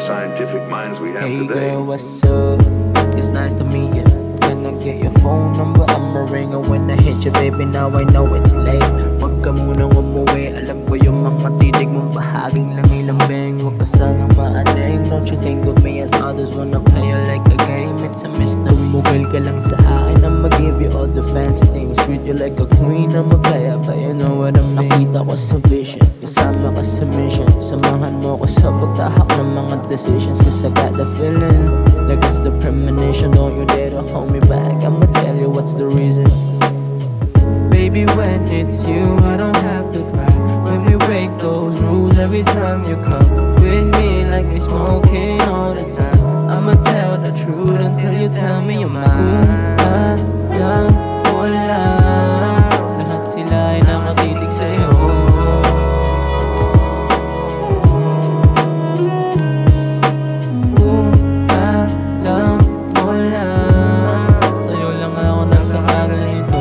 scientific minds we have Hey today. girl, what's up? It's nice to meet you. Can I get your phone number? I'ma ring her when I hit you, baby. Now I know it's late. Huwag ka munang umuwi. Alam ko yung mga titig mong bahaging langilambing. Huwag ka sanang maaning. Don't you think of me as others wanna play you like a game? It's a mystery. Tumugol ka lang sa akin, I'ma give you all the fancy things. Treat you like a queen, I'm a player, but you know what I mean. Nakita ko sa vision, kasama ka sa mission. Samahan mo ko sa pagtahak ng mga decisions, cause I got the feeling like it's the premonition. Don't you dare to hold me back, I'ma tell you what's the reason. Baby, when it's you, I don't have to cry. When we break those rules every time you come with me, like we smoking all the time. I'ma tell the truth until you tell me you're mine. Kung alam mo lang, lahat sila ay nakatitig sa'yo. Kung alam mo lang, sa'yo lang ako nagkakaganito.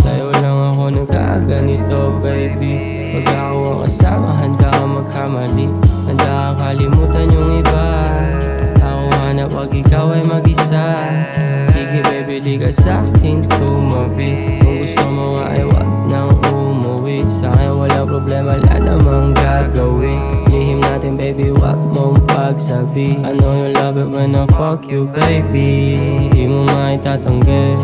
Sa'yo lang ako nagkakaganito, baby. Pag ako ang kasama, handa ka magkamali. Handa kang kalimutan yung iba. Ako hanap pag ikaw ay mag-isa. Sige baby, di ka sa'kin tumabi. Kung gusto mo nga ay wag nang umuwi. Sa'kin wala problema, wala namang gagawin. Lihim natin baby, wag mong pagsabi. I know you love it when I fuck you baby. Di mo maitatanggi.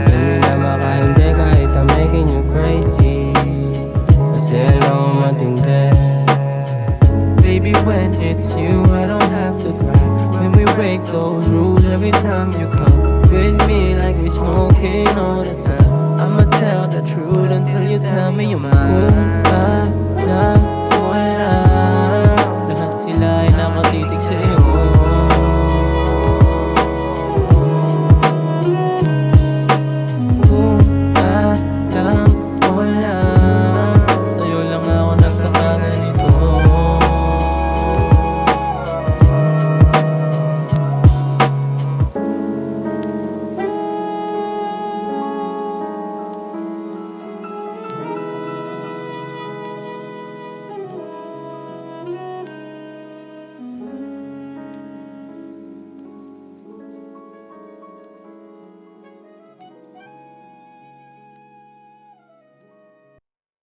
Hindi na makahindi kahit I'm making you crazy. Kasi alam mo matindi. Baby, when it's you, I don't have to cry. When we break those rules every time you come with me, like we smoking all the time. I'ma tell the truth until you tell me you're mine. Kung alam